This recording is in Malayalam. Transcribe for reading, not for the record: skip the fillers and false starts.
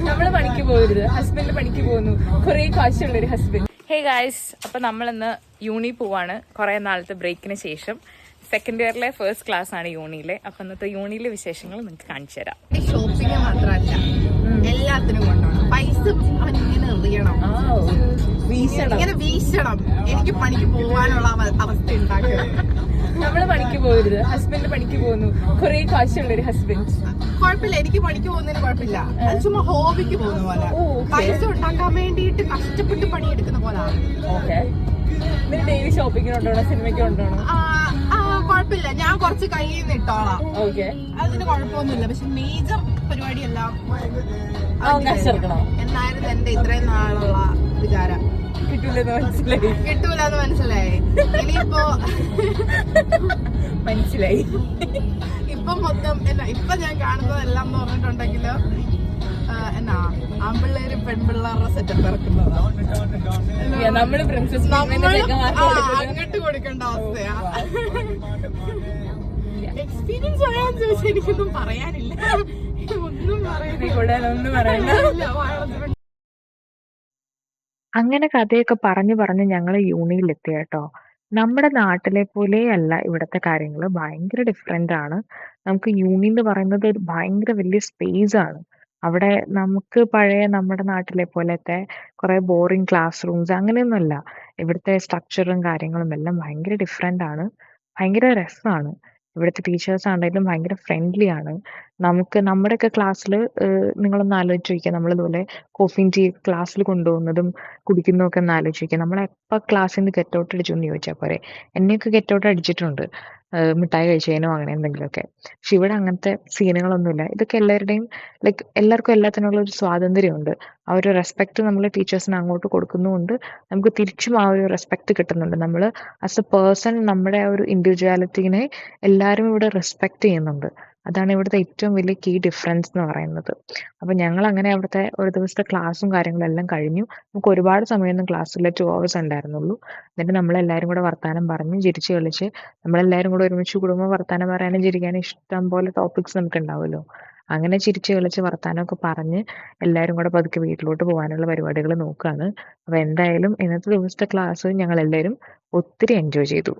നമ്മള് പണിക്ക് പോകരുത്, ഹസ്ബൻഡ് പണിക്ക് പോകുന്നു, കുറെ കാശുള്ളൊരു ഹസ്ബൻഡ്. ഹേ ഗായ്സ്, അപ്പൊ നമ്മളിന്ന് യൂണി പോവാണ്. കുറെ നാളത്തെ ബ്രേക്കിന് ശേഷം സെക്കൻഡ് ഇയറിലെ ഫസ്റ്റ് ക്ലാസ് ആണ് യൂണിയിലെ. അപ്പൊ ഇന്നത്തെ യൂണിയിലെ വിശേഷങ്ങൾ നിങ്ങൾക്ക് കാണിച്ചു തരാം. ഷോപ്പിംഗ് മാത്രമല്ല, എല്ലാത്തിനും കൊണ്ടുപോകണം. പൈസ അവനിങ്ങനെ എറിയണം, ഇങ്ങനെ വീശണം. എനിക്ക് പണിക്ക് പോവാനുള്ള അവസ്ഥ ഉണ്ടാക്കണം. നമ്മള് പണിക്ക് പോകരുത്, ഹസ്ബൻഡ് പണിക്ക് പോകുന്നു, കുറെ കാശുള്ളൊരു ഹസ്ബൻഡ്. കുഴപ്പമില്ല, എനിക്ക് പണിക്ക് പോകുന്നതിന് കുഴപ്പമില്ല. അത് ചുമ്മാ ഹോബിക്ക് പോകുന്ന പോലെ, പൈസ ഉണ്ടാക്കാൻ വേണ്ടിയിട്ട് കഷ്ടപ്പെട്ട് പണിയെടുക്കുന്ന പോലാണ്. ഓക്കെ, ഡെയിലി ഷോപ്പിങ്ങിന് കൊണ്ടുപോകണം, സിനിമയ്ക്ക് കൊണ്ടുപോകണം. കുഴപ്പമില്ല, ഞാൻ കുറച്ച് കയ്യിൽ നിന്ന് ഇട്ടോളാം. ഓക്കെ, അതിന് കുഴപ്പമൊന്നുമില്ല. പക്ഷെ മേജർ പരിപാടിയെല്ലാം എന്നായിരുന്നു എന്റെ ഇത്രയും നാളുള്ള വിചാരം. കിട്ടൂലെന്ന് മനസ്സിലായി. ഇനിയിപ്പോ മനസ്സിലായി. ഇപ്പൊ മൊത്തം ഇപ്പൊ ഞാൻ കാണുന്നതെല്ലാം എന്ന് പറഞ്ഞിട്ടുണ്ടെങ്കില് എന്നാ ആൺപിള്ളേര് പെൺപിള്ളേരുടെ സെറ്റപ്പ് ഇറക്കുന്നതാ. അങ്ങോട്ട് കൊടുക്കേണ്ട അവസ്ഥയാ. എക്സ്പീരിയൻസ് ആയാന്ന് ചോദിച്ചാൽ എനിക്കൊന്നും പറയാനില്ല. ഒന്നും പറയാനില്ല. അങ്ങനെ കഥയൊക്കെ പറഞ്ഞു പറഞ്ഞ് ഞങ്ങൾ യൂണിയിലെത്തി കേട്ടോ. നമ്മുടെ നാട്ടിലെ പോലെയല്ല ഇവിടുത്തെ കാര്യങ്ങൾ, ഭയങ്കര ഡിഫറെന്റ് ആണ്. നമുക്ക് യൂണി എന്ന് പറയുന്നത് ഒരു ഭയങ്കര വലിയ സ്പേസ് ആണ്. അവിടെ നമുക്ക് പഴയ നമ്മുടെ നാട്ടിലെ പോലത്തെ കുറെ ബോറിംഗ് ക്ലാസ് റൂംസ് അങ്ങനെയൊന്നുമല്ല. ഇവിടുത്തെ സ്ട്രക്ചറും കാര്യങ്ങളും എല്ലാം ഭയങ്കര ഡിഫറെന്റ് ആണ്. ഭയങ്കര രസമാണ്. ഇവിടുത്തെ ടീച്ചേഴ്സ് ആണെങ്കിലും ഭയങ്കര ഫ്രണ്ട്ലി ആണ്. നമുക്ക് നമ്മുടെയൊക്കെ ക്ലാസ്സിൽ നിങ്ങളൊന്ന് ആലോചിച്ച് നോക്കിയാൽ, നമ്മളിതുപോലെ കോഫിയും ടീ ക്ലാസ്സിൽ കൊണ്ടുപോകുന്നതും കുടിക്കുന്നതൊക്കെ ഒന്ന് ആലോചിച്ച് നോക്കിയാൽ, നമ്മളെപ്പോൾ ക്ലാസ്സിൽ നിന്ന് ഗെറ്റ് ഔട്ട് അടിച്ചു എന്ന് ചോദിച്ചാൽ പോരെ. എന്നെയൊക്കെ ഗെറ്റ് ഔട്ട് അടിച്ചിട്ടുണ്ട്, മിഠായി കഴിച്ചതിനോ അങ്ങനെ എന്തെങ്കിലുമൊക്കെ. പക്ഷെ ഇവിടെ അങ്ങനത്തെ സീനുകളൊന്നുമില്ല. ഇതൊക്കെ എല്ലാവരുടെയും എല്ലാവർക്കും എല്ലാത്തിനുള്ള ഒരു സ്വാതന്ത്ര്യമുണ്ട്. ആ ഒരു റെസ്പെക്ട് നമ്മൾ ടീച്ചേഴ്സിന് അങ്ങോട്ട് കൊടുക്കുന്നുമുണ്ട്, നമുക്ക് തിരിച്ചും ആ ഒരു റെസ്പെക്ട് കിട്ടുന്നുണ്ട്. നമ്മൾ ആസ് എ പേഴ്സൺ നമ്മുടെ ആ ഒരു ഇൻഡിവിജ്വാലിറ്റീനെ എല്ലാവരും ഇവിടെ റെസ്പെക്ട് ചെയ്യുന്നുണ്ട്. അതാണ് ഇവിടുത്തെ ഏറ്റവും വലിയ കീ ഡിഫറൻസ് എന്ന് പറയുന്നത്. അപ്പം ഞങ്ങൾ അങ്ങനെ അവിടുത്തെ ഒരു ദിവസത്തെ ക്ലാസ്സും കാര്യങ്ങളും എല്ലാം കഴിഞ്ഞു. നമുക്ക് ഒരുപാട് സമയമൊന്നും ക്ലാസ്സിൽ 2 hours ഉണ്ടായിരുന്നുള്ളൂ. എന്നിട്ട് നമ്മളെല്ലാവരും കൂടെ വർത്താനം പറഞ്ഞ് ചിരിച്ച് കളിച്ച്, നമ്മളെല്ലാവരും കൂടെ ഒരുമിച്ച് കൂടുമ്പോൾ വർത്താനം പറയാനും ചിരിക്കാനും ഇഷ്ടം പോലെ ടോപ്പിക്സ് നമുക്ക് ഉണ്ടാവുമല്ലോ. അങ്ങനെ ചിരിച്ച് കളിച്ച് വർത്താനമൊക്കെ പറഞ്ഞ് എല്ലാവരും കൂടെ പതുക്കെ വീട്ടിലോട്ട് പോകാനുള്ള പരിപാടികൾ നോക്കുകയാണ്. അപ്പോൾ എന്തായാലും ഇന്നത്തെ ദിവസത്തെ ക്ലാസ് ഞങ്ങൾ എല്ലാവരും ഒത്തിരി എൻജോയ് ചെയ്തു.